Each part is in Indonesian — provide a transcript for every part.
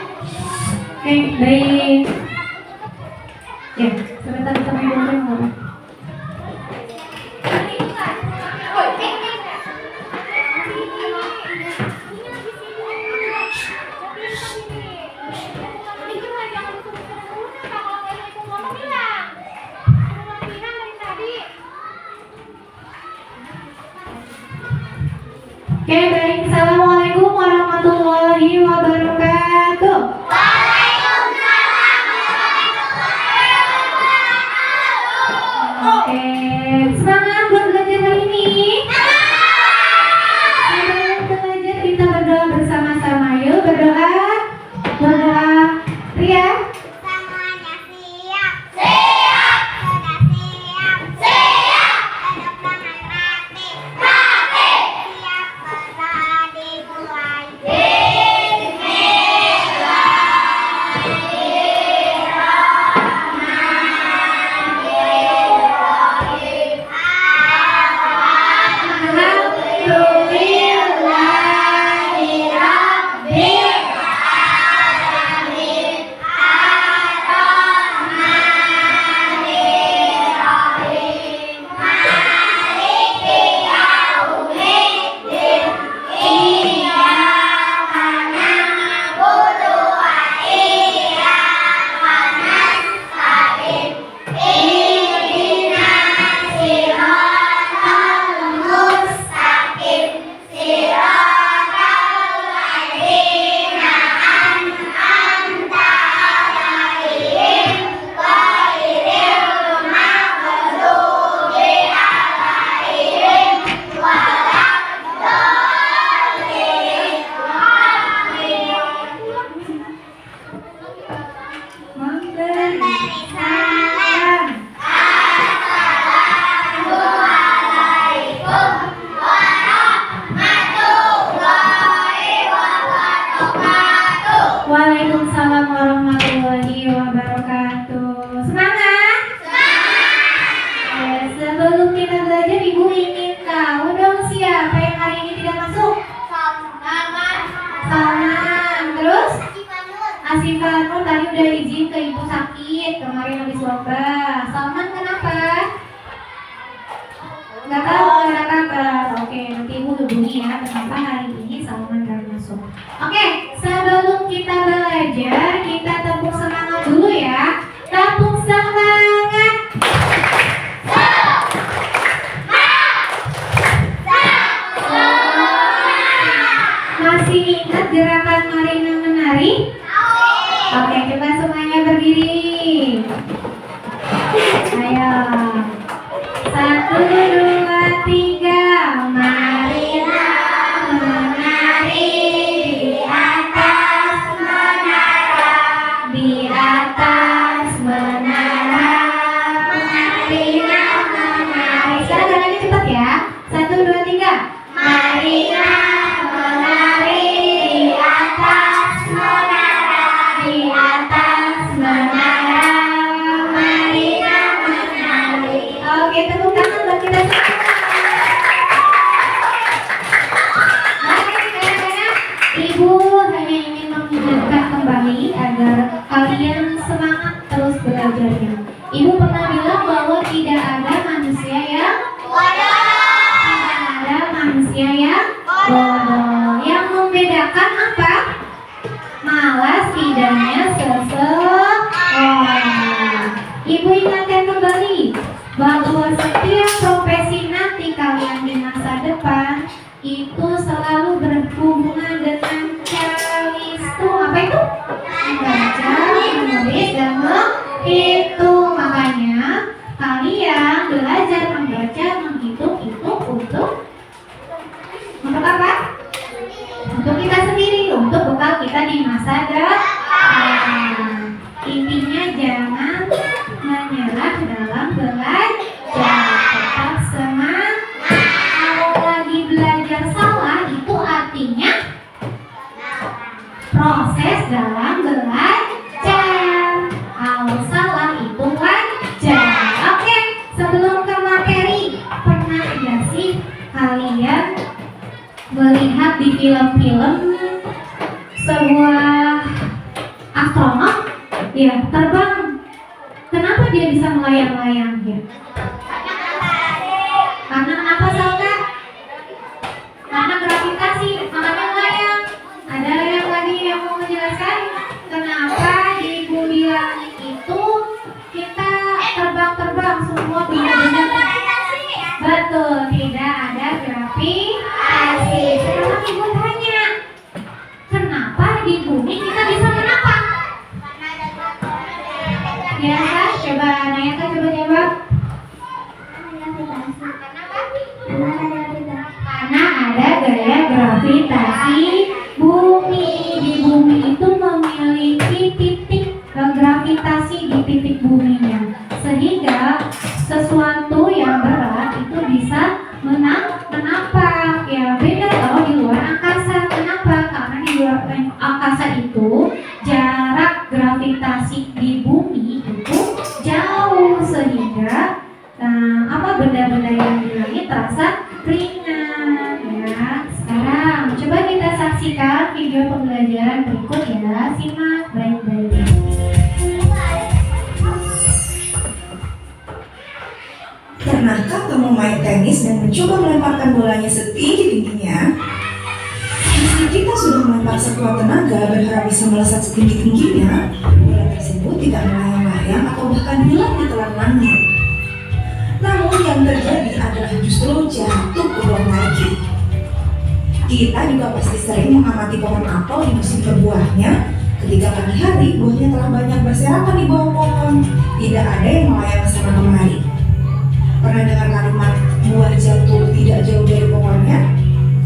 Oke, baik. Ya, sebentar sampai dulu. Oke, baik. Assalamualaikum warahmatullahi wabarakatuh. Oke, semangat buat belajar hari ini. Sebelum belajar kita berdoa bersama-sama. Yuk berdoa. Berdoa. Ria. Semuanya siap. Siap. Sudah siap. Siap. Ada tangan mati. Mati. Siap berdoa dimulai. Waalaikumsalam warahmatullahi wabarakatuh. Semangat! Ya, sebelum kita belajar, Ibu ingin tahu dong siapa yang hari ini tidak masuk? Salman. Terus? Asifah Nur tadi udah izin ke Ibu sakit kemarin habis wabah. Salman kenapa? Nggak tahu, nggak ada kabar. Oke, nanti Ibu hubungi ya kenapa hari ini Salman nggak masuk. Oke, sebelum kita belajar, kita tepuk semangat dulu ya. Tepuk semangat. Masih ingat gerakan Marina menari? Oke, coba semuanya berdiri. Ayo. 1, 2, 3. Marina menari di atas menara. Di atas menara. Marina menari. Sekarang jalannya cepat ya. 1, 2, 3. Marina menari di atas menara. Di atas menara. Marina menari. Oke, tepuk tangan buat kita semua. Baik, anak-anak, Ibu hanya ingin mengingatkan kembali agar kalian semangat terus belajarnya. Ibu pernah bilang bahwa tidak ada manusia yang tidak ada manusia yang bodoh. Yang membedakan apa? Malas tidaknya seseorang. Ibu ingatkan kembali bahwa setiap profesi nanti kalian di masa depan itu selalu berhubungan dengan calistu. Apa itu? Membaca, menulis, dan menghitung. Makanya kalian belajar membaca, menghitung itu untuk apa? Untuk kita sendiri, untuk bekal kita di masa depan. Intinya jangan menyerah dalam belajar, tetap semangat. Kalau lagi belajar salah itu artinya proses dalam belajar. Kalau salah itu wajar. Oke, sebelum ke materi, pernah nggak sih kalian melihat di film-film sebuah astronot ya terbang. Kenapa dia bisa melayang-layang ya? Karena kenapa Salka? Karena gravitasi, makanya melayang. Ada yang lagi yang mau menjelaskan kenapa di bumi langit itu kita terbang-terbang semua benda-benda? Betul, tidak ada gravitasi. Sekarang ibu tanya, kenapa di bumi kita bisa menapak? Ya kan? Coba Naya kan coba jawab. Karena ada gaya gravitasi bumi. Di bumi itu memiliki titik gravitasi di titik buminya, sehingga sesuatu yang berat itu bisa menapak. Ya beda kalau di luar angkasa. Kenapa? Karena di luar angkasa itu jarak gravitasi di bumi itu jauh, sehingga benda-benda yang di langit terasa ringan ya. Sekarang coba kita saksikan video pembelajaran berikut ya. Simak baik-baik. Pernahkah kamu main tenis dan mencoba melemparkan bolanya setinggi-tingginya? Meski kita sudah melempar sekuat tenaga berharap bisa melesat setinggi-tingginya, bola tersebut tidak melayang-layang atau bahkan hilang di telan langit. Namun yang terjadi adalah justru jatuh ke bawah lagi. Kita juga pasti sering mengamati pohon apel di musim berbuahnya. Ketika pagi hari, buahnya telah banyak berserakan di bawah pohon. Tidak ada yang melayang kesana kemari. Pernah dengar kalimat buah jatuh tidak jauh dari pohonnya?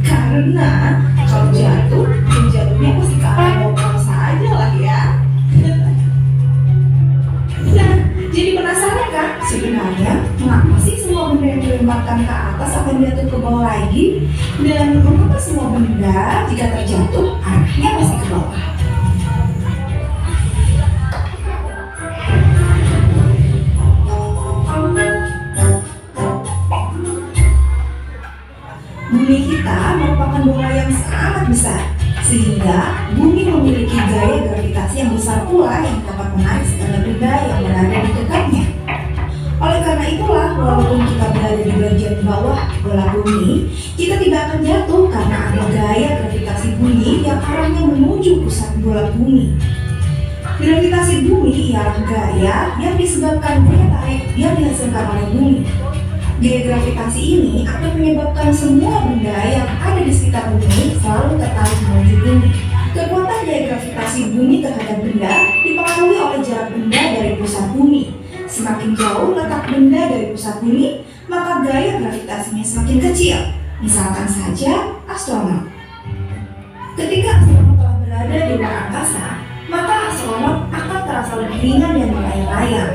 Karena kalau jatuh, jatuhnya pasti ke arah pohon saja lah ya. Nah, jadi penasaran kan? Sebenarnya mengapa sih semua benda yang dilemparkan ke atas akan jatuh ke bawah lagi? Dan mengapa semua benda jika terjatuh arahnya pasti ke bawah? Bumi kita merupakan bola yang sangat besar, sehingga bumi memiliki gaya gravitasi yang besar pula yang dapat menarik segala benda yang berada di dekatnya. Oleh karena itulah, walaupun kita berada di bagian bawah bola bumi, kita tidak akan jatuh karena ada gaya gravitasi bumi yang arahnya menuju pusat bola bumi. Gravitasi bumi ialah gaya yang disebabkan daya tarik yang dihasilkan oleh bumi. Gaya gravitasi ini akan menyebabkan semua benda yang ada di sekitar bumi selalu tertarik menuju bumi. Kekuatan gaya gravitasi bumi terhadap benda dipengaruhi oleh jarak benda dari pusat bumi. Semakin jauh letak benda dari pusat bumi, maka gaya gravitasinya semakin kecil. Misalkan saja astronot. Ketika astronot telah berada di luar angkasa, maka astronot akan terasa lebih ringan dan melayang-layang.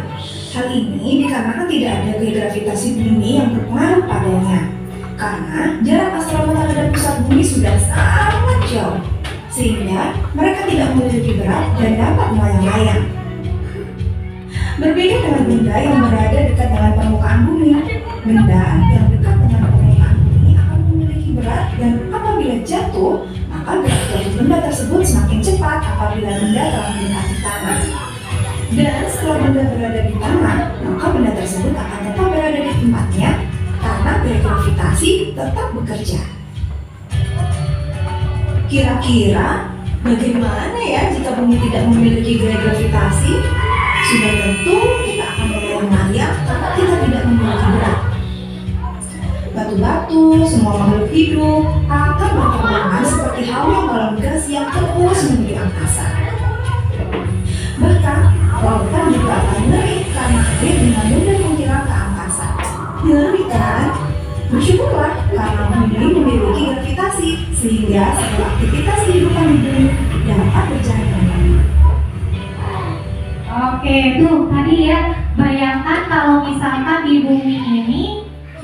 Hal ini dikarenakan tidak ada gaya gravitasi bumi yang berpengaruh padanya. Karena jarak astronot terhadap pusat bumi sudah sangat jauh, sehingga mereka tidak memiliki berat dan dapat melayang-layang. Berbeda dengan benda yang berada dekat dengan permukaan bumi, benda yang dekat dengan permukaan bumi akan memiliki berat dan apabila jatuh, maka gerak dari benda tersebut semakin cepat apabila benda telah mendekati tanah. Dan setelah benda berada di tanah, maka benda tersebut akan tetap berada di tempatnya karena gaya gravitasi tetap bekerja. Kira-kira bagaimana ya jika bumi tidak memiliki gaya gravitasi? Sudah tentu kita akan melayang-layang karena kita tidak memiliki berat. Batu-batu, semua makhluk hidup akan berterbangan seperti hawa balon gas yang terus menuju angkasa. Bahkan lautan juga akan ngeri karena air dengan mudah menghilang ke angkasa. Ngeri kan? Bersyukurlah karena bumi memiliki gravitasi sehingga segala aktivitas kehidupan di bumi dapat berjalan dengan baik. Oke, tuh tadi ya, bayangkan kalau misalkan di bumi ini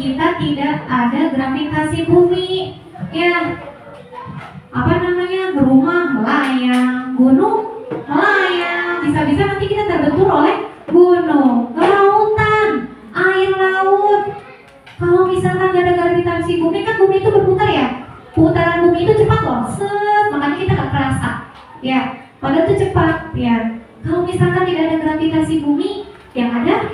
kita tidak ada gravitasi bumi, ya apa namanya, rumah melayang, gunung melayang, bisa-bisa nanti kita terbentur oleh gunung, kelautan, air laut. Kalau misalkan gak ada gravitasi bumi, kan bumi itu berputar ya, putaran bumi itu cepat loh, makanya kita gak kerasa. Ya, Padahal itu cepat ya. Kalau misalkan tidak ada gravitasi bumi, yang ada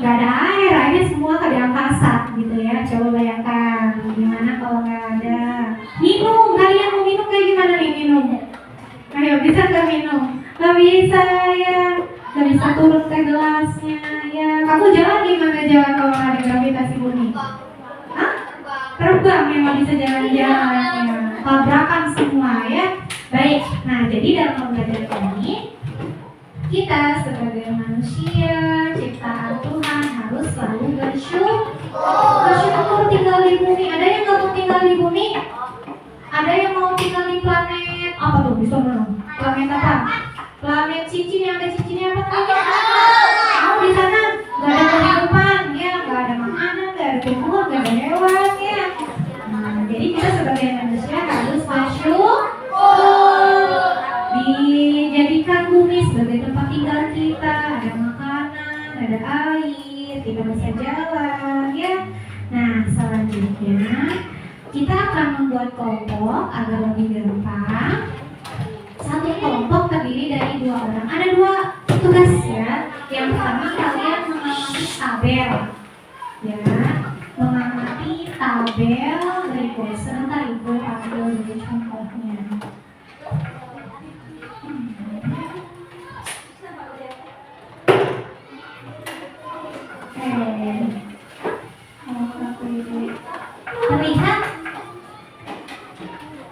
nggak ada air, airnya semua ke di angkasa gitu ya. Coba bayangkan gimana kalau nggak ada. Minum, kalian mau minum kayak gimana nih minum? Ayo, bisa nggak minum? Nggak bisa ya, nggak bisa turun ke gelasnya ya. Kamu jalan gimana jalan kalau nggak ada gravitasi bumi? Hah? Terbang ya, nggak bisa jalan-jalan ya. Tabrakan semua ya. Baik, nah jadi dalam pembelajaran ini kita sebagai manusia ciptaan Tuhan harus selalu bersyukur tinggal di bumi. Ada yang nggak mau tinggal di bumi? Ada yang mau tinggal di planet apa tuh? Bisa mana? Planet apa? Planet cincin yang ada cincinnya apa? Mau di sana nggak ada kehidupan ya, nggak ada makanan, nggak ada tumbuhan, nggak ada hewan ya. Nah, jadi kita sebagai manusia harus bersyukur. Dijadikan bumi sebagai tempat tinggal kita, ada makanan, ada air, kita bisa jalan ya. Nah, selanjutnya kita akan membuat kelompok agar lebih gampang. Satu kelompok terdiri dari 2 orang. Ada 2 tugas ya. Yang pertama kalian mengamati tabel ya, mengamati tabel berikut. Sebentar Ibu ambil dulu contohnya. Terlihat?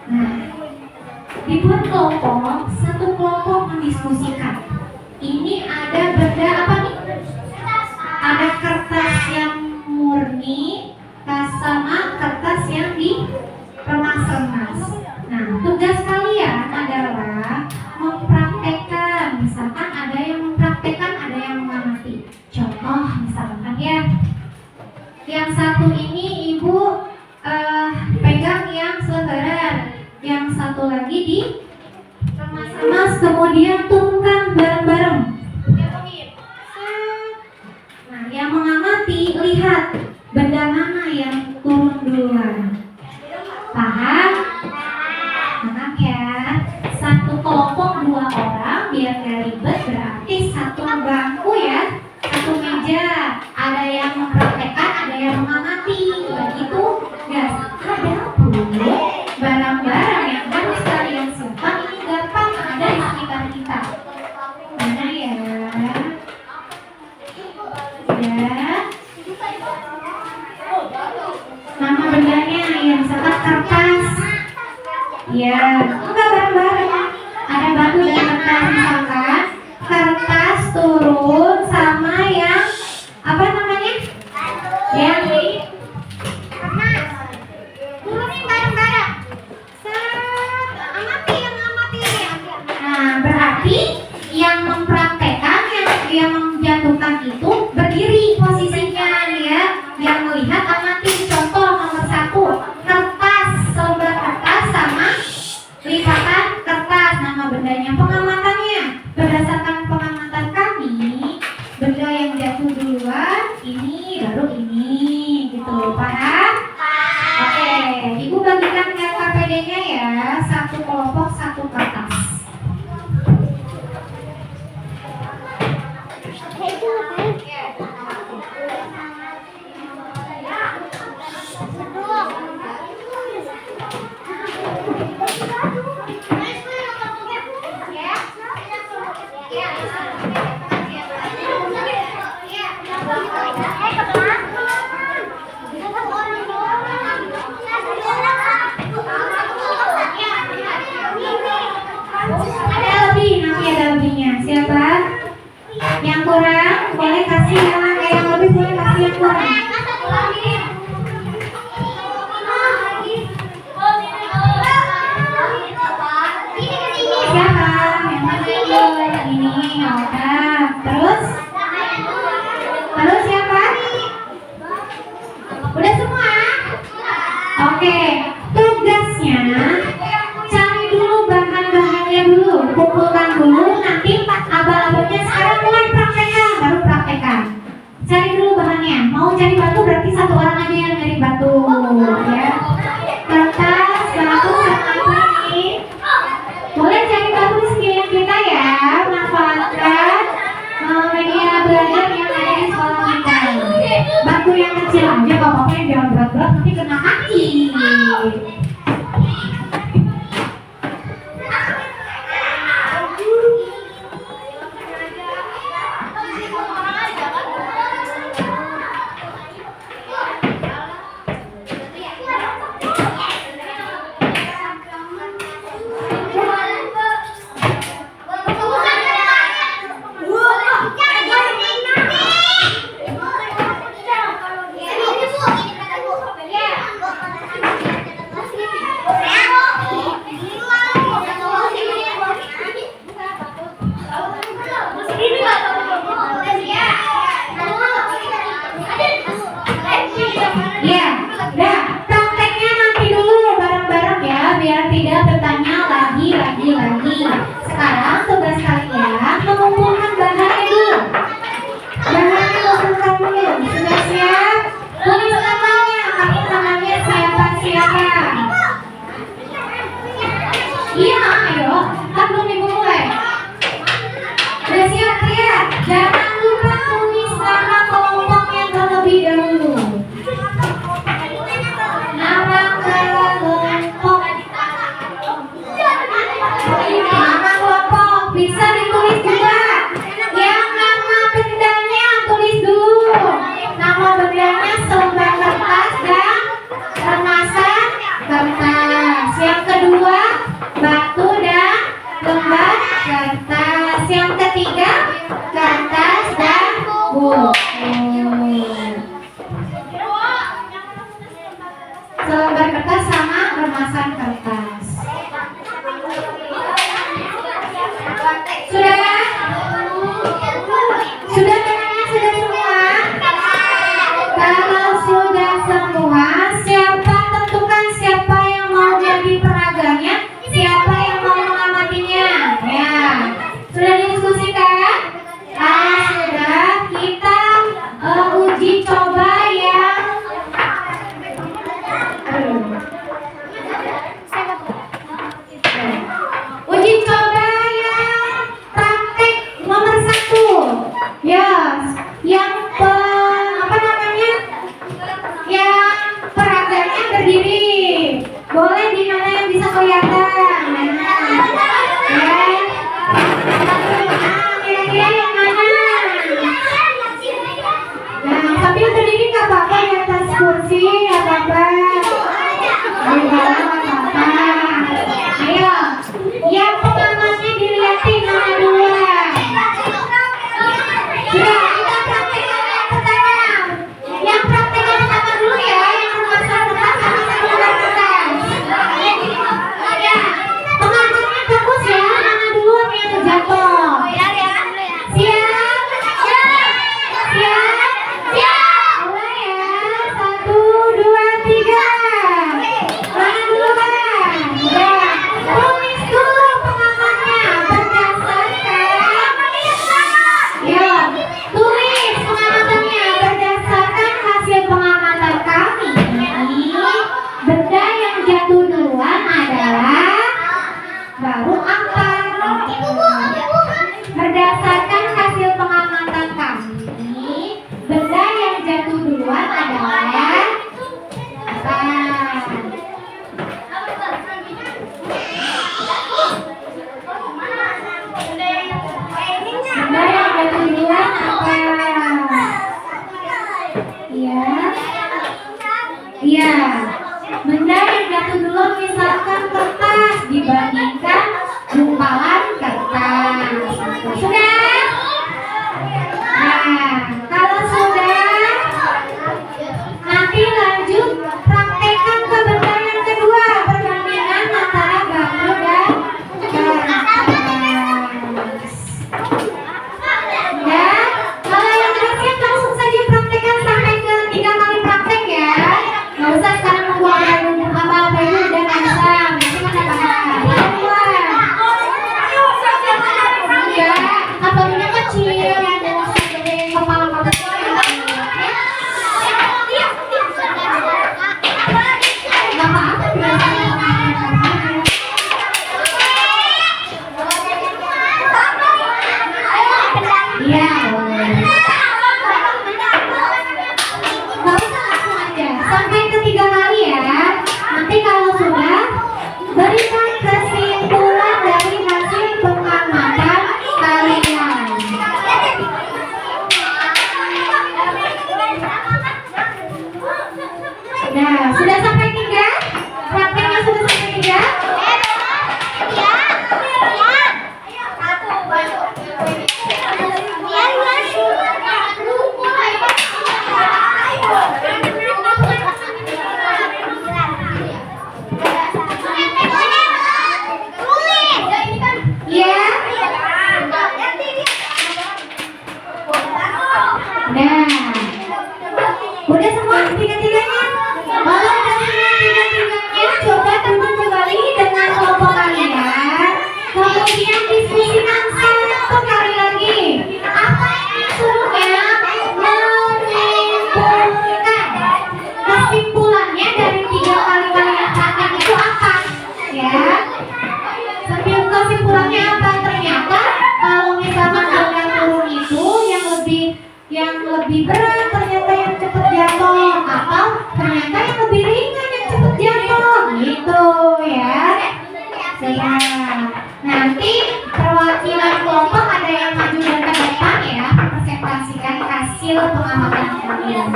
Nah, dibuat kelompok, satu kelompok mendiskusikan. Ini ada benda apa nih? Ada kertas yang murni, sama kertas yang dikemas-kemas. Nah, tugas kalian adalah mempraktekkan. Misalkan ada yang mempraktekkan, ada yang mengamati. Contoh misalkan ya, yang satu ini Ibu pegang yang selebaran, yang satu lagi di kemas-kemas, kemudian turunkan bareng-bareng. Nah, yang mengamati lihat benda mana yang turun duluan. Paham? Paham ya? Satu kelompok 2 orang biar gak ribet, berarti satu bangku ya, satu meja. Ada yang mempraktekkan, ada yang mengamati. Begitu guys. Ada pun barang-barang yang harus kalian simpan ini gampang ada di sekitar kita. Mana ya? Ya. Nama bendanya ya, misalkan kertas. Ya, enggak bareng-bareng. Ada batu dan kertas, misalkan kertas turun sama yang apa namanya? Yang di turunin bareng-bareng. Amati yang amati. Nah, berarti yang mempraktekkan, yang menjatuhkan itu berdiri posisinya ya. Yang melihat amati. Contoh nomor 1, kertas, selembar kertas sama lipatan kertas. Nama bendanya, pengamatannya berdasarkan pengamatan kami, benda yang jatuh duluan ini baru ini gitu. Paham? Oke, Ibu bagikan ke KPD-nya ya, satu kelompok satu kertas. Ada lebih, nanti ada lebihnya. Siapa? Yang kurang boleh kasih yang lebih, boleh kasih yang kurang. Siapa? Yang mana ini? Oke. Terus siapa? Udah semua? Oke. Tugasnya cari dulu bahan-bahannya dulu, kumpulkan dulu, nanti abal-abalnya sekarang mulai praktekkan, baru praktekkan. Cari dulu bahannya. Mau cari batu berarti satu orang aja yang nyari batu ya. Kertas, batu, sama ini. Boleh cari batu di sekeliling kita kertas. Yang ketiga, kertas dan buku. Selembar kertas sama remasan kertas. Sudah? Sudah teman-teman, sudah semua? Kalau sudah semua, siapa tentukan siapa yang mau jadi peraganya, siapa yang mau mengamatinya? Ya, sudah didiskusikan? Kalau sudah, kita uji coba yang uji coba yang praktek nomor 1. Ya, yang apa namanya? Yang peraganya berdiri. Boleh di mana yang bisa kelihatan? Ya. Kira-kira yang mana? Nah, sambil berdiri nggak apa-apa di atas kursi, nggak apa-apa. Di bawah nggak apa-apa. Ayo, yang pengamannya dilihatin nama dua. Sudah, kita praktekkan yang pertama. Yang praktekkan pertama dulu ya, yang remasan kertas sama selembar kertas. Ya, pengamannya bagus ya, mana duluan yang jatuh. Siap? Siap? Mulai ya, 1, 2, 3. Mana duluan? Ya, tulis dulu pengamannya berdasarkan. Ya, tulis pengamatannya berdasarkan hasil pengamatan kami. Benda yang jatuh duluan adalah baru apa? Berdasarkan hasil pengamatan kami, benda yang jatuh duluan adalah apa? Benda yang jatuh duluan apa? Iya. Iya. Benda yang jatuh duluan misalkan kertas dibandingkan gumpalan kertas. Sudah? Nah, kalau sudah, nanti lanjut praktekkan ke benda yang kedua, perbandingan antara bambu dan kertas. Ya, kalau yang sudah siap langsung saja praktekkan sampai ke 3 kali praktek ya. Nggak usah sekarang nunggu apa-apa itu udah nggak bisa. Nanti mana paham. Ya, apalagi kecil, kepala kamu. Nggak apa-apa, iya. Nggak usah langsung aja, sampai ke 3 kali ya. Nanti kalau sudah, berikan kesimpulan dari hasil pengamatan kalian. Nah, sudah sampai 3? Prakteknya sudah sampai 3? Iya? Nah, udah semua 3-3-nya? Kalau udah semua 3-3-nya, coba duduk kembali dengan kelompok kalian. Kemudian diskusikan 1 kali lagi. Apa yang disuruhnya? Menyimpulkan. Kesimpulannya dari 3 kali kalian praktek itu apa? Ya. Sambil kesimpulannya apa? Ternyata kalau misalkan dengan turun itu yang lebih berat ternyata yang cepat jatuh, atau ternyata yang lebih ringan yang cepat jatuh, gitu ya. Nanti perwakilan kelompok ada yang maju dan ke depan ya, presentasikan hasil pengamatan kalian.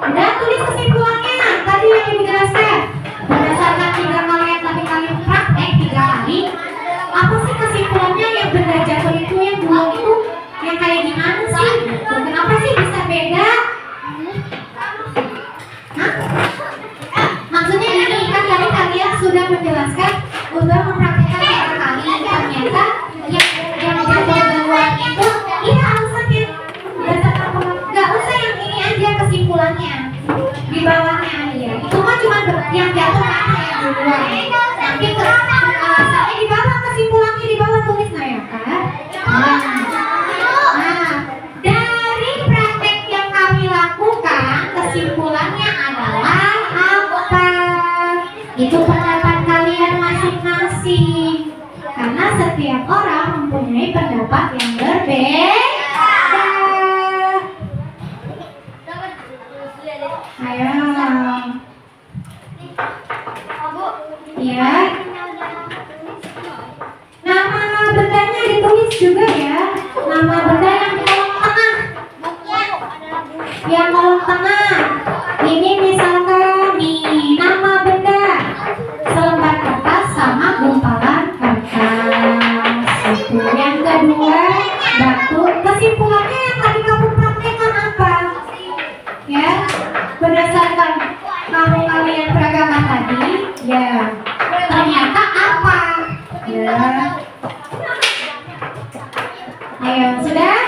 Udah tulis kesimpulannya, tadi yang ibu jelaskan. Berdasarkan 3 kali praktek 3 kali, apa sih kesimpulannya tulis Nayaka? Nah, dari praktek yang kami lakukan, kesimpulannya adalah apa? Itu pendapat kalian masing-masing. Karena setiap orang mempunyai pendapat yang berbeda. Ayo. Ya. Nama bendanya ditulis juga ya. Nama benda yang di kolom tengah. Yang kolom tengah. Ini misalkan nih nama benda. Selembar kertas sama gumpalan kertas. Itu. Yang kedua, batu. Kesimpulannya yang tadi kamu praktekkan apa? Ya, berdasarkan kalian peragaman tadi, ya ternyata apa? Ya. Ayo, sudah?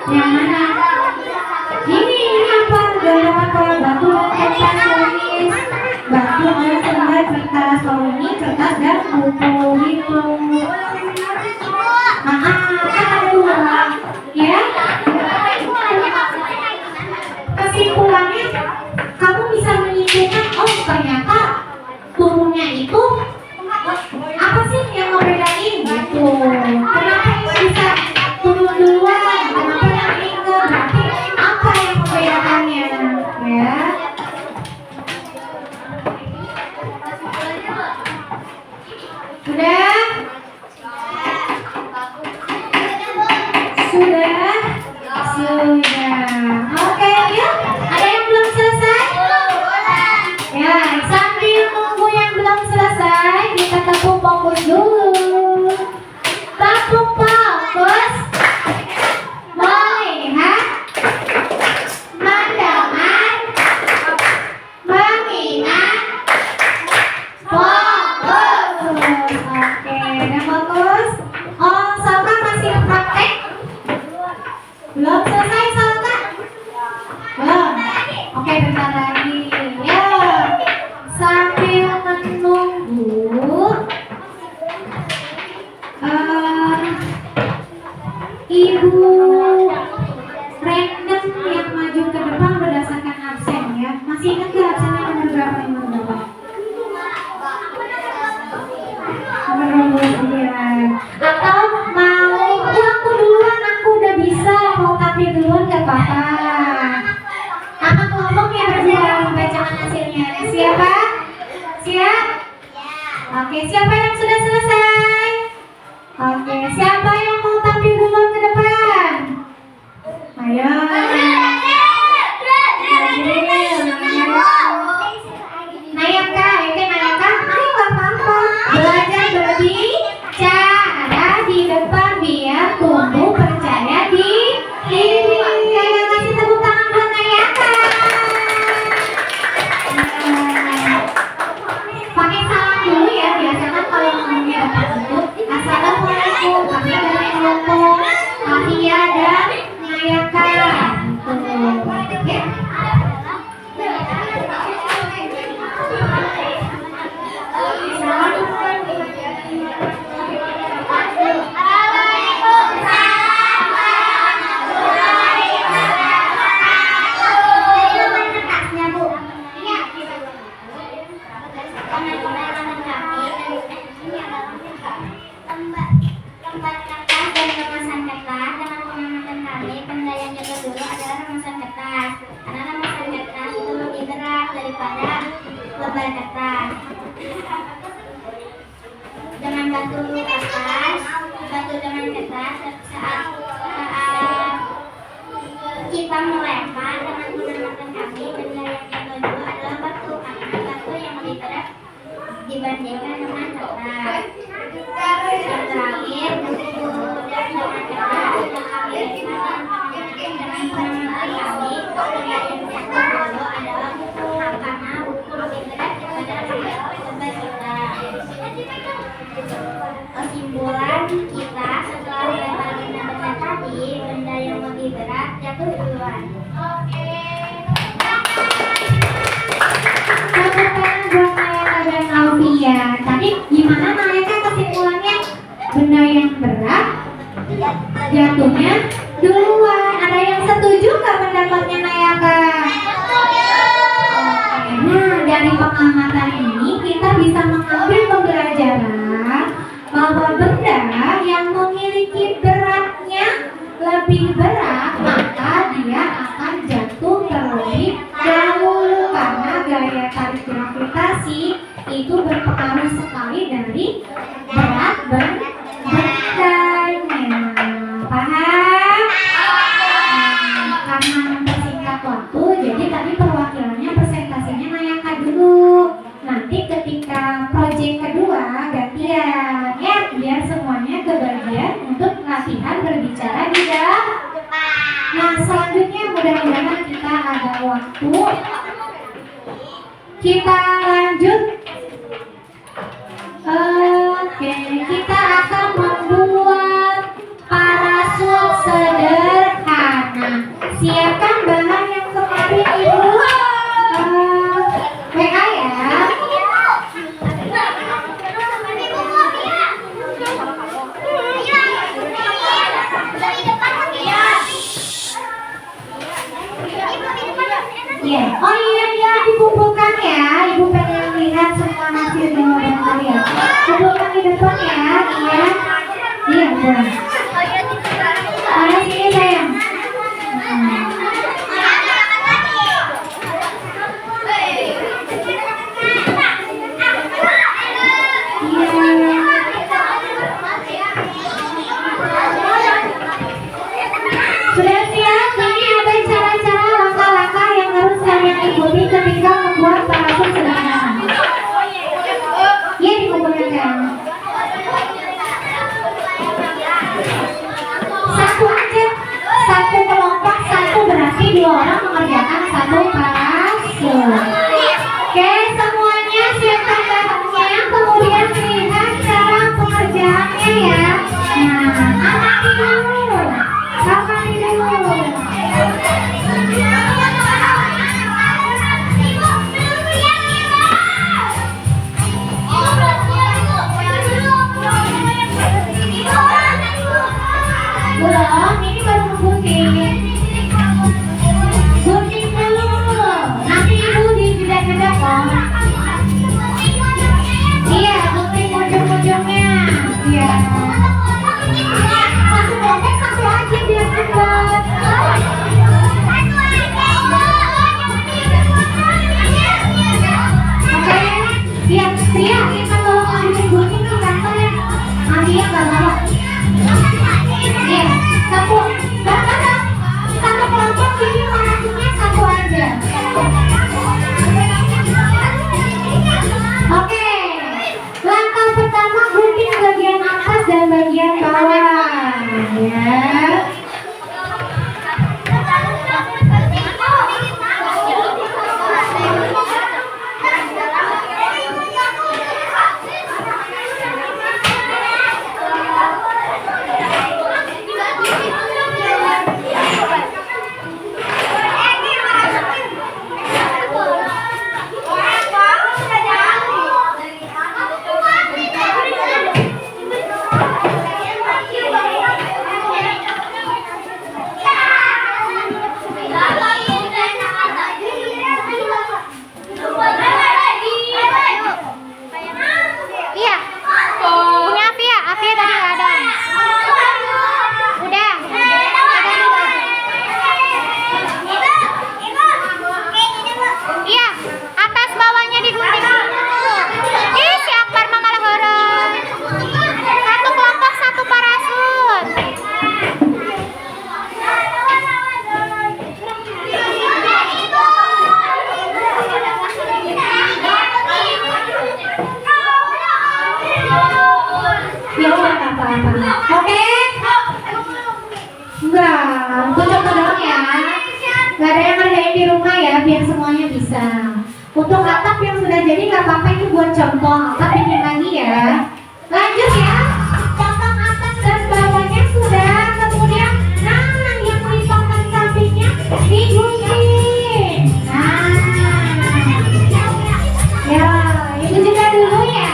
Yang mana? Ini apa? Gambar apa? Batu dan kertas tulis. Batu dan selembar kertas ini kertas dan buku itu. Kan ada dua. Ya? Kesimpulannya, kamu bisa menyimpulkan, oh ternyata turunnya itu apa sih yang membedain gitu. Kenapa ini bisa turun duluan? Kenapa yang ini enggak? Berarti apa yang membedakannya? Ya. Sudah? Sudah? Sudah. Oke, yuk. Ada yang belum selesai? Ya, sambil nunggu yang belum selesai, kita tepuk fokus dulu. Tepuk fokus. Melihat, mendengar, mengingat, fokus. Oke, udah fokus. Oh, Salka masih praktek? Belum selesai Salka? Belum. Oke, bentar lagi. Ya. Sambil menunggu Ibu random yang maju ke depan berdasarkan absen ya. Masih ingat gak absennya nomor berapa? Nomor berapa? Nomor 29. Atau mau aku duluan, aku udah bisa, mau tampil duluan gak apa-apa. Akan ngomong ya berdua membacakan hasilnya. Siapa? Siap? Oke, siapa yang sudah selesai? Oke, siapa yang mau tampil duluan ke depan? Ayo. Nayaka, Nayaka, ayo gak apa-apa. Belajar berbicara di depan biar tumbuh percaya diri. Ayo kasih tepuk tangan buat Nayaka. Pakai salam dulu ya, biasakan kalau ngomongnya depan itu assalamualaikum, kami dari kelompok Afia dan Nayaka. Oke. Lembar kertas dengan batu kertas, batu dengan kertas saat kita melempar dengan menggunakan kaki, benda yang jatuh dulu adalah batu karena batu yang lebih berat dibandingkan dengan kertas. Yang terakhir, buku dan dengan kertas yang kami lempar dengan menggunakan kaki, benda yang jatuh dulu adalah buku karena buku lebih berat daripada lembar kertas. Kesimpulan kita setelah melempar benda-benda tadi, benda yang lebih berat jatuh duluan. Oke. Tepuk tangan buat Nayaka dan Ya, tadi gimana Nayaka kesimpulannya? Benda yang berat jatuhnya duluan. Ada yang setuju nggak pendapatnya Nayaka? Oke, nah dari pengamatan ini kita bisa mengambil pembelajaran bahwa benda yang memiliki beratnya lebih berat maka dia akan jatuh terlebih dahulu karena gaya tarik gravitasi itu berpengaruh sekali dari berat bendanya. Paham? Karena mempersingkat waktu, jadi tadi perwakilannya presentasinya Nayaka dulu. Nanti ketika proyek kedua gantian ya, biar semuanya kebagian untuk latihan berbicara di depan. Nah selanjutnya mudah-mudahan kita ada waktu. Kita lanjut. Oke, kita akan membuat parasut sederhana. Siapkan bahan yang kemarin Ibu. WA ya. Iya. Oh iya dikumpulkan ya. Ibu pengen lihat semua hasil jawaban kalian. Kumpulkan di depan ya. Iya. Iya boleh. Ada sini sayang. Sudah siap? Ini ada cara-cara langkah-langkah yang harus kalian ikuti ketika membuat parasut sederhana. Iya dikumpulkan kan? Satu aja, satu kelompok, satu berarti 2 orang mengerjakan satu parasut. Oke, semuanya siapkan bahannya, kemudian lihat cara pengerjaannya ya. Nah, amati dulu. Belum, ini baru ngegunting. Gunting dulu. Nanti Ibu di jeda-jeda kok. Iya, gunting ujung-ujungnya. Iya. Satu kelompok satu aja biar cepat. Oke, iya, Ria, kita tolong ambil gunting di kantor ya. Alia nggak bawa. Iya, satu kelompok bikin parasutnya satu aja. Oke, langkah pertama gunting bagian atas dan bagian bawah. Ya. Iya. Punya Afia, Afia tadi nggak ada. Udah. Iya, atas bawahnya digunting. Ih, si Akbar mah malah horor. Satu kelompok satu parasut. Ya udah nggak apa-apa. Oke? Enggak, cocok doang ya. Nggak ada yang ngerjain di rumah ya, biar semuanya bisa. Untuk atap yang sudah jadi nggak apa-apa, itu buat contoh. Atap bikin lagi ya. Lanjut ya. Potong atas dan bawahnya sudah. Kemudian, nah yang dipotong sampingnya digunting. Nah, ya, ibu juga dulu ya.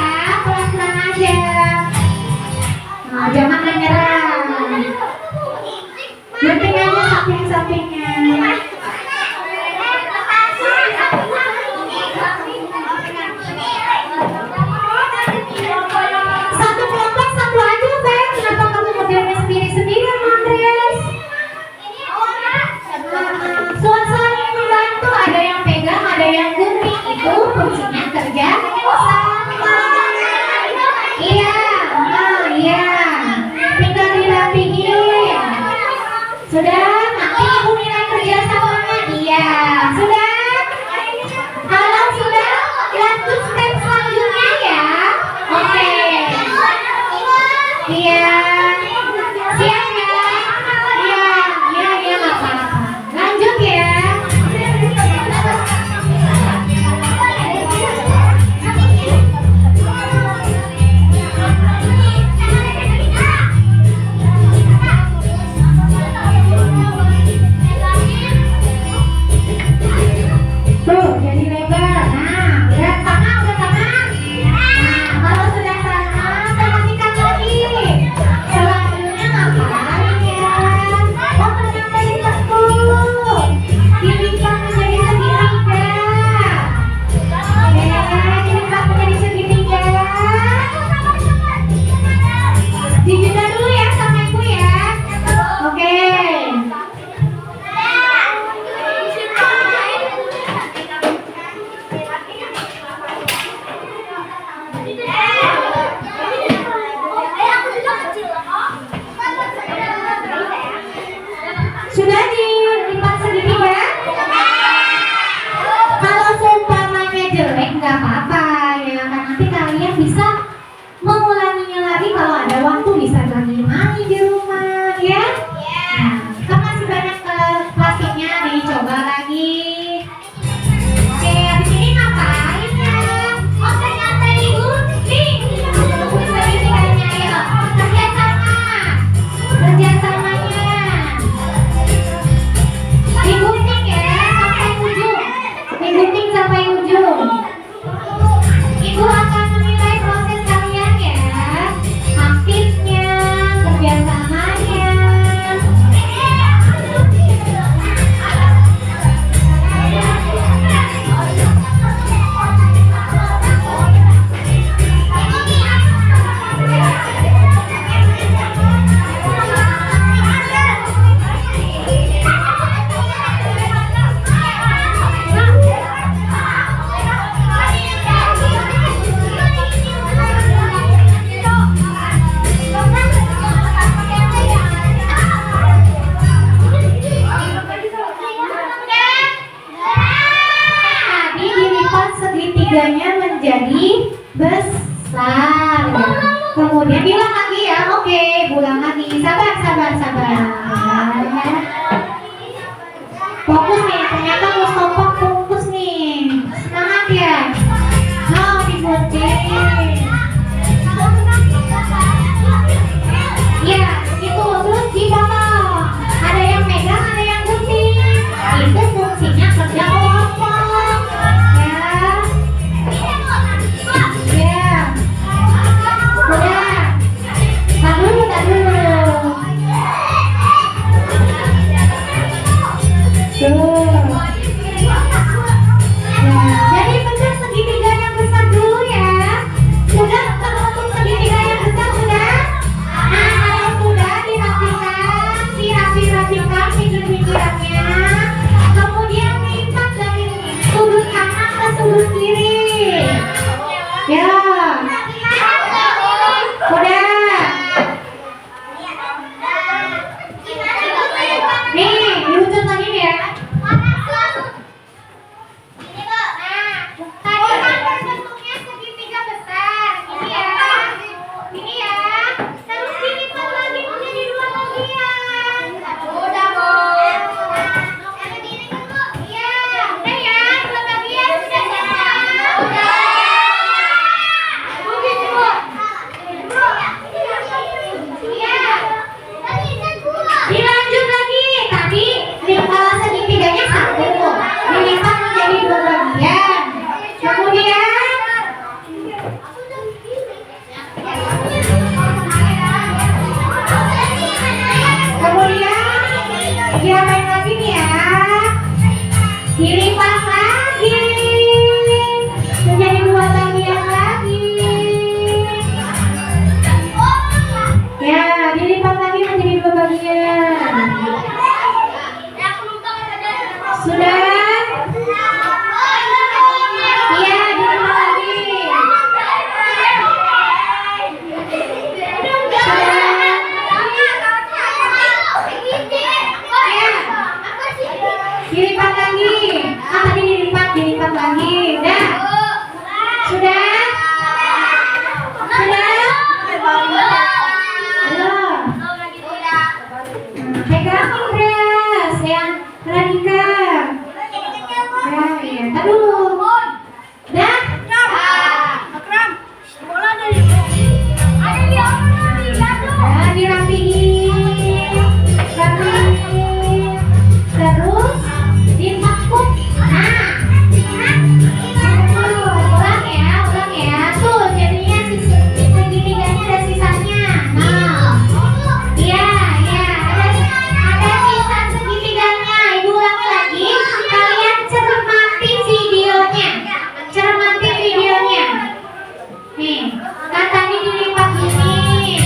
bisa bagi-bagi di rumah ya. Nah, kan masih banyak plastiknya, dicoba lagi. Oke, habis ini ngapain ya? Oke, ngapain digunting? Gunting segitiganya, ayo. Kerjasamanya. Digunting ya, sampai ujung. Digunting sampai ujung. Ibu akan menilai proses kalian ya. Aktifnya, kerjasamanya. Tadi dilipat segitiganya menjadi besar. Kemudian bilang lagi ya, oke, ulang lagi. Sabar, sabar, sabar. Fokus nih, ternyata Mustafa fokus nih. Semangat ya. Oh, digunting. Iya, itu terus dipotong. Ada yang megang, ada yang gunting. Itu fungsinya kerja kelompok. Ya. Ya. Udah. Tak dulu, tak dulu. Tuh. Nah, jadi bentuk segitiga yang besar dulu ya. Sudah terbentuk segitiga yang besar sudah? Nah, kalau sudah dirapikan pinggir-pinggirannya. Kemudian lipat dari sudut kanan ke sudut kiri. Ya. Udah. Nih, dirucut lagi nih ya. Tadi kan bentuknya segitiga besar. Ini ya. Ini ya. Terus dilipat lagi menjadi dua bagian. Udah, Bu. Iya, udah ya. Dua bagian sudah selesai. Udah. Begitu, Bu. Iya. Dilanjut lagi. Tadi segitiganya satu. Dilipat menjadi dua bagian. Kemudian diapain lagi nih ya? Dilipat lagi menjadi dua bagian lagi. Ya, dilipat lagi menjadi dua bagian. Sudah? Iya, dilipat lagi. Dilipat lagi. Tadi dilipat lagi. Udah? Sudah? Belum? Pegang Indras yang Radika. Ya, iya. Tadi dulu. Dah? Nah, dirapiin. Terus ditekuk. Nah. Ulang ya. Tuh, jadinya segitiganya ada sisanya. Nah. Iya. Ada sisa segitiganya. Ibu ulangi lagi. Kalian cermati videonya. Nih, kan tadi dilipat gini.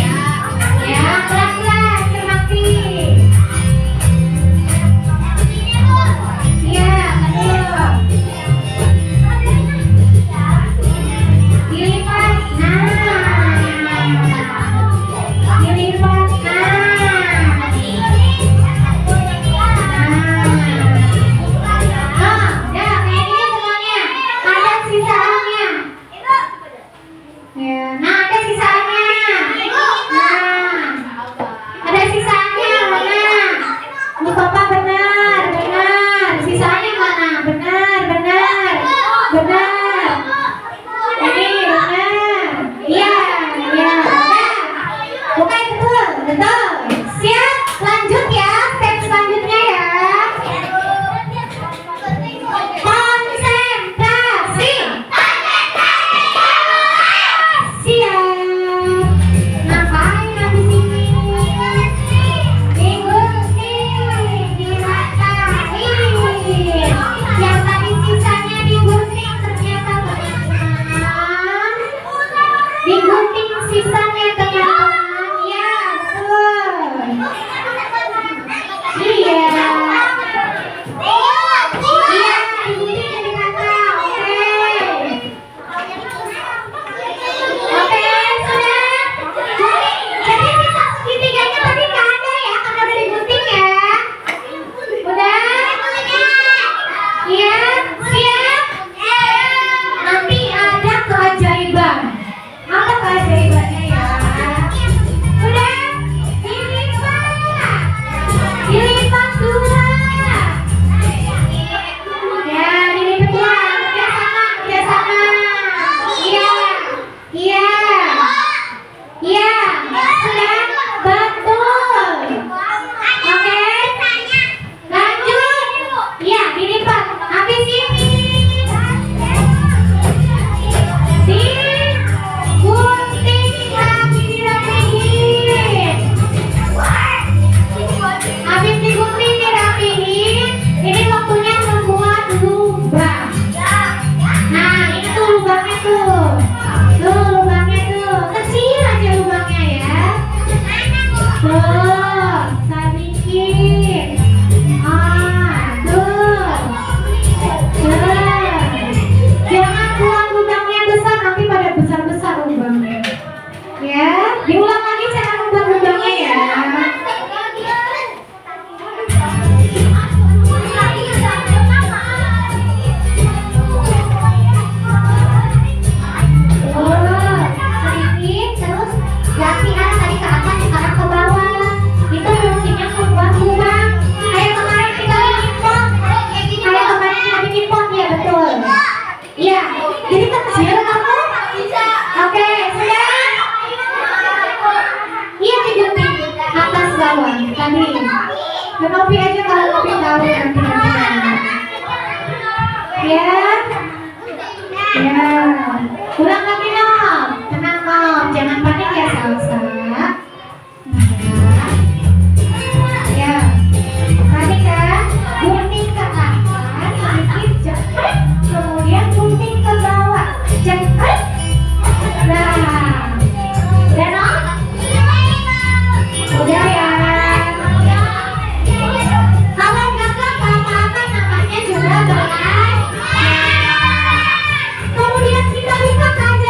Ya, pelan-pelan cermati. Iya, betul. Dilipat. Nah, ada sisaannya. Nah, Iya, sudah betul. Oke, lanjut. Iya, dilipat. Habis ini digunting lagi, dirapihin. Habis digunting dirapihin, ini waktunya membuat lubang. Nah, ini tuh lubangnya tuh. Tuh lubangnya tuh. Kecil aja lubangnya ya. Tuh, sedikit. Tuh. Tuh. Jangan buat lubangnya besar, nanti pada besar-besar lubangnya. Ya, diulang lagi cara membuat lubangnya ya. Sedikit, terus ganti arah tadi ke atas, sekarang ke bawah. Itu fungsinya membuat lubang. Kayak kemarin kita bikin pot. Ya betul. Iya, jadi kecil kamu. Oke, sudah. Iya, digunting atas bawah tadi. Nopi aja kalau Nopi tahu nanti. Ya. Ya, ulang lagi dong. Tenang dong, jangan panik ya Salsa. Ya, panik kan? Gunting ke atas, sedikit jepit, kemudian gunting ke bawah, jepit. Nah, udah dong? Udah ya. Kalau gagal apa-apa namanya juga belajar. Kemudian kita lihat aja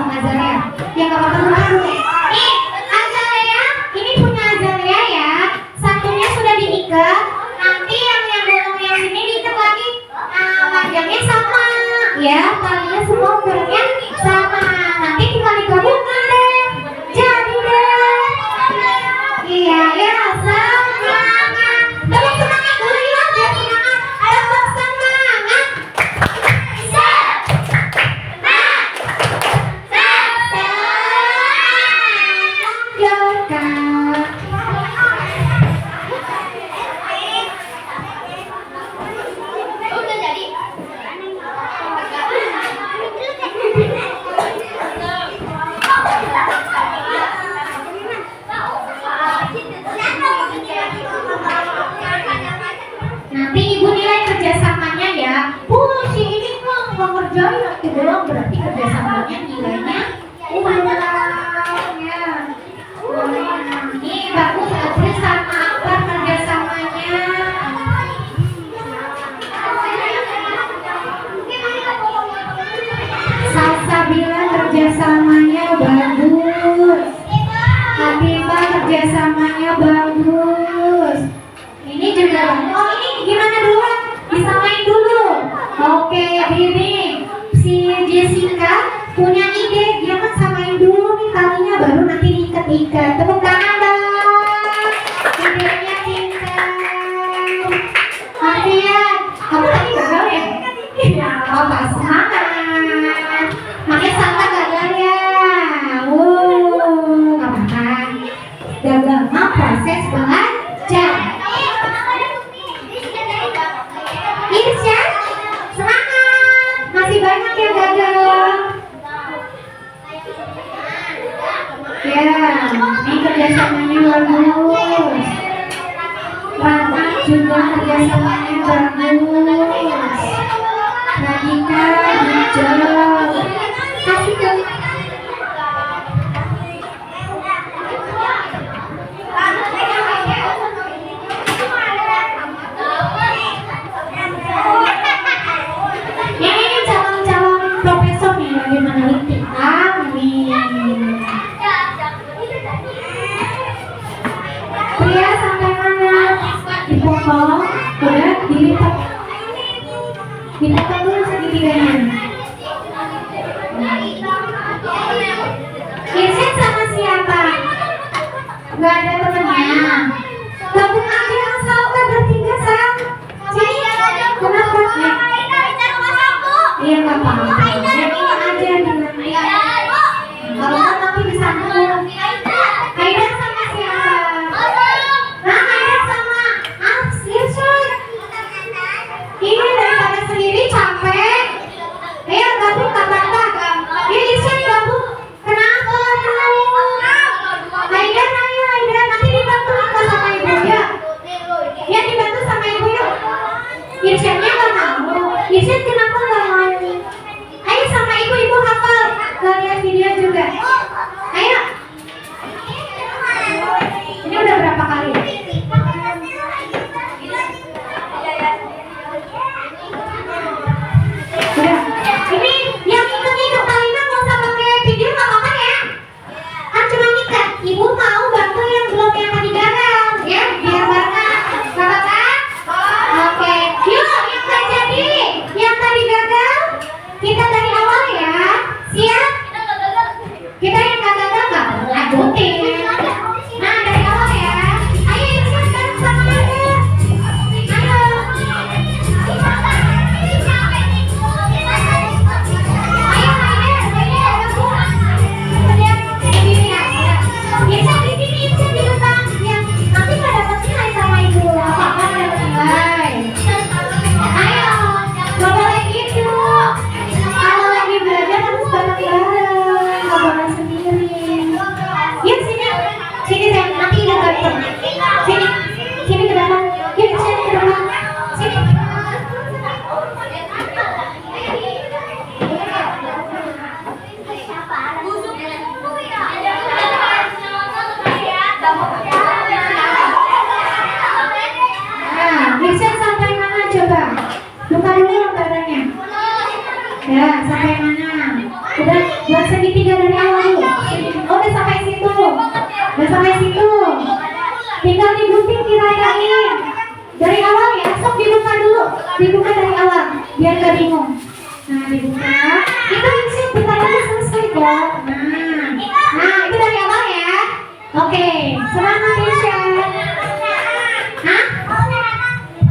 sama Azalea. Ya nggak apa-apa dulu. Nih, Azalea, ini punya Azalea ya. Satunya sudah diikat. Nanti yang bolong yang sini diikat lagi. Nah, panjangnya sama. Ya, talinya semua ukurannya sama. Nanti tinggal digabungkan deh. Jadi deh. Iya, ya, semangat. Tepuk semangat dulu ya, biar semangat. Tepuk semangat. Nanti ibu nilai kerjasamanya ya. Si ini kok nggak ngerjain nanti belum, berarti kerjasamanya nilainya ulang ya. Nih bagus Adri sama Akbar kerjasamanya. Salsa bilang kerjasamanya bagus. Habibah kerjasamanya bagus. Ini juga bagus. Oh ini gimana dulu? Disamain dulu. Oke, Bibi. Si Jessica punya ide, dia kan samain dulu nih talinya, baru nanti diikat-ikat. Tepuk tangan dong. Idenya pintar. Martian, kamu tadi gagal ya? Oh, pas semangat. Makanya Santa gagal ya. Nggak apa-apa. Gagal mah proses belajar. Irsya, semangat. Masih banyak yang gagal. Ya, ini kerjasamanya bagus. Rama juga kerjasamanya bagus. Radika, hijau. Kasih ke yang ini calon-calon profesor nih lagi meneliti. Amin. Pria sampai mana? Dipotong, udah dilipat. Dipotong dulu segitiganya. Irsyad sama siapa? Gak ada temennya. Gabung aja yang sahabat bertiga sang. Sini, kenapa? Iya nggak apa-apa. Yang ini aja dengan kalau nggak nanti disambung. Aida sama siapa? Nah, Aida sama Irsyad. Ini daripada sendiri capek. Ayo gabung kata-kata. Ya Irsyad gabung. Kenapa? Aida, ayo Aida nanti dibantu nggak sama ibu ya? Ya dibantu sama ibu yuk. Irsyadnya nggak mau. Irsyad kenapa nggak mau? Ayo sama ibu hafal. Gak lihat video juga. Ayo. Ini udah berapa kali? Udah. Ini yang ikat-ikat talinya mau usah pakai video nggak apa-apa ya? Kan cuma ikat. Ibu mau bantu yang belum yang tadi gagal, ya? Biar barengan. Gak apa-apa? Oke. Yuk, yang nggak jadi, yang tadi gagal, kita dari awal ya. Siap? Kita yang nggak gagal nggak perlu lanjutin. Nah, dari awal ya. Ayo Irsyad bareng sama Anda. Ayo. Ayo Aida gabung. Lihat ini ya. Irsyad di sini, Irsyad di depan. Ya, nanti nggak dapat nilai sama ibu. Apa-apa dapat nilai. Ayo, nggak boleh gitu. Kalau lagi belajar harus bareng-bareng, nggak boleh sendiri. Yuk sini, sini saya nanti udah ganteng. Sini ke depan. Yuk sini ke depan. Sini. Nah, Irsyad sampai mana coba? Buka dulu lembarannya. Ya, sampai mana? buat segitiga dari awal dulu. Oh, udah sampai situ. Udah sampai situ. Tinggal digunting, dirayain. Dari awal ya, sok dibuka dulu. Dibuka dari awal, biar gak bingung. Nah, dibuka. Itu sih bentar lagi selesai kok. Nah, itu dari awal ya. Oke, semangat Tisha. Hah?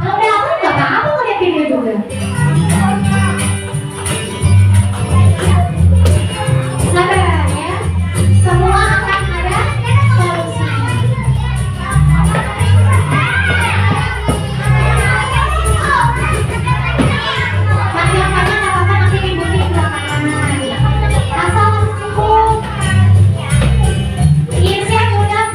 Kalau udah aku nggak apa-apa mau lihat video juga. Sabar ya. Semua akan ada solusinya. Mati-matinya nggak apa-apa, nanti digunting belakangan. Asal langsung cukup. Irsyad udah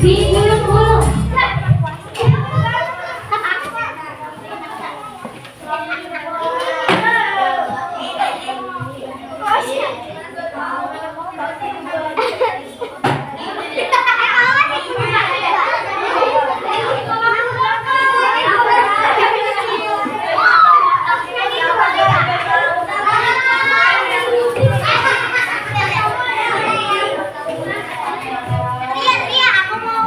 digulung-gulung. Ria, aku mau.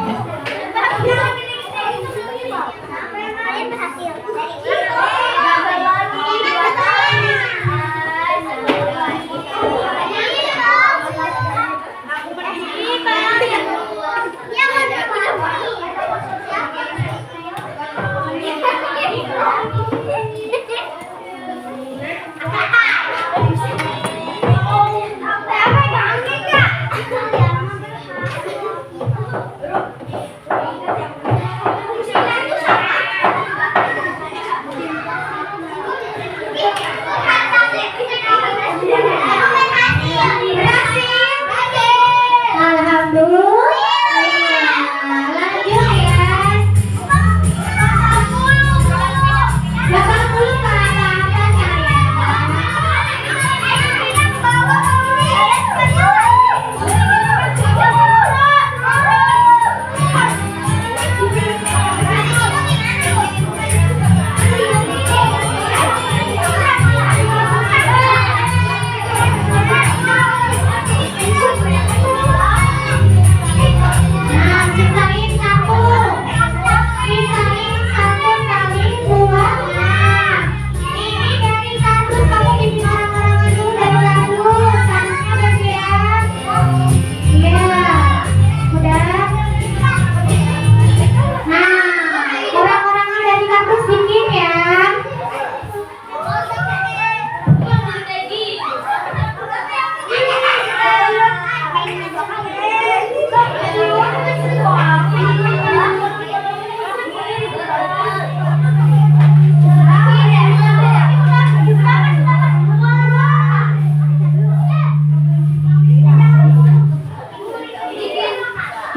Berhasil.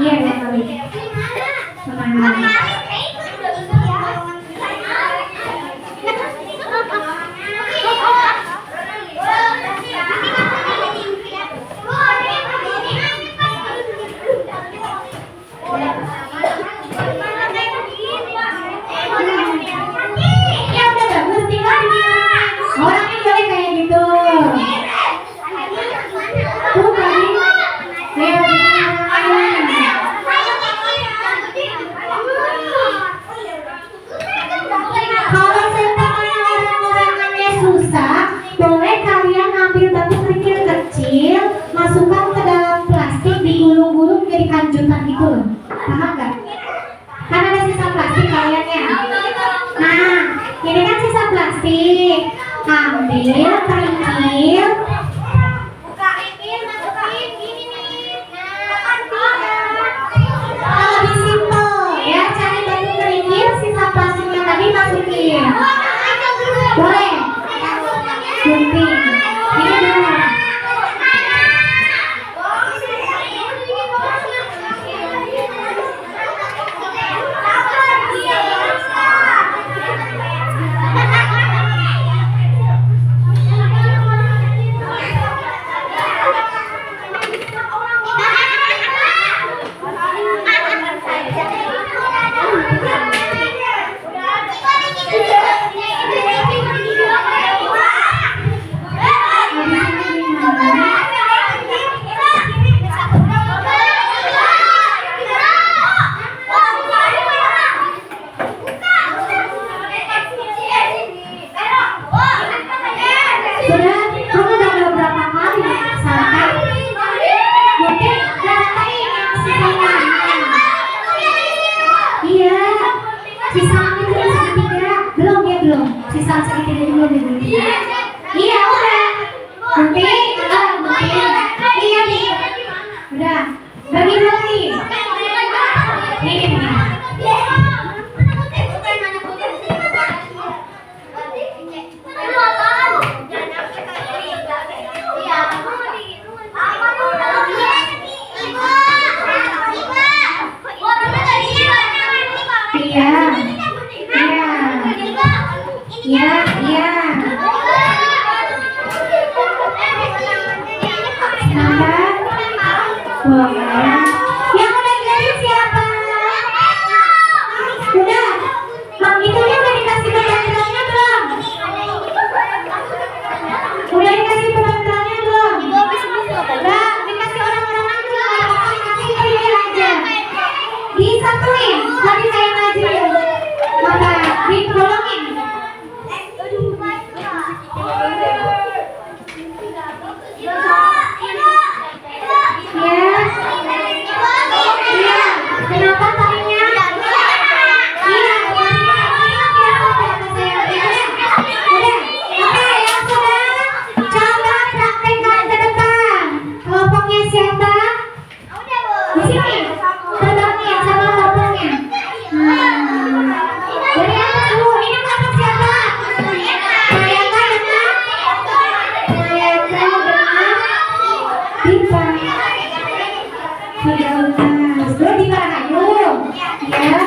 Iya, teman-teman. Ya udah bagus, tinggal orangnya boleh kayak gitu. Tuh tadi, kalau seumpamanya orang-orangannya susah, boleh kalian ambil batu kerikil kecil, masukkan ke dalam plastik, digulung-gulung jadi kanjutan gitu loh. Paham nggak? Kan ada sisa plastik kalian ya. Nah, ini kan sisa plastik. Ambil kerikil, lebih simpel ya, cari batu kerikil, sisa plastiknya tadi masukin. Boleh? Gunting. Ini dulu. disatuin. Lagi saya majuin. Maka ditolongin. Ya. Iya. Kenapa tadinya? Iya. Udah. Oke, yang sudah coba praktekkan ke depan. Kelompoknya siapa? Di sini. Tebangin sama kelompoknya. Dari atas dulu. Ini kelompok siapa? Mayaka dengan Dipa. Tidak lunas. Bro Dipa Rahayu. Ya.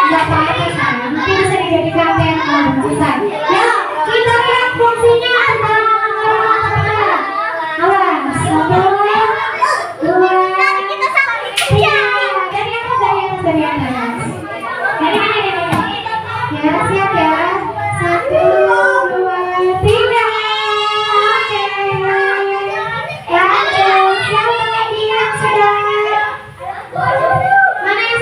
Gak apa-apa sayang. Nanti bisa dijadikan tema kalau selesai. Ya, kita lihat fungsinya. Awas. 1, 2, 3. Dari atas, dari atas, dari atas. Dari. Ya, siap ya. 1, 2, 3. Oke. Lanjut. Siapa lagi yang sudah? Mana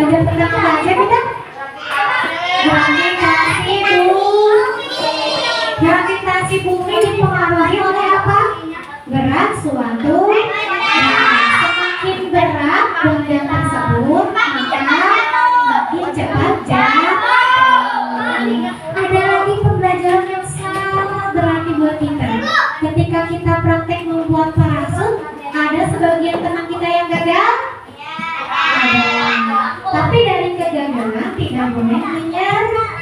belajar tentang apa aja kita? Gravitasi bumi. Gravitasi bumi dipengaruhi oleh apa? Berat suatu benda. Semakin berat benda tersebut, maka makin cepat jatuh. Ada lagi pembelajaran yang sangat berarti buat kita. Ketika kita praktek membuat parasut, ada sebagian teman kita yang gagal. Ada. Tapi dari kegagalan tidak boleh menyerah.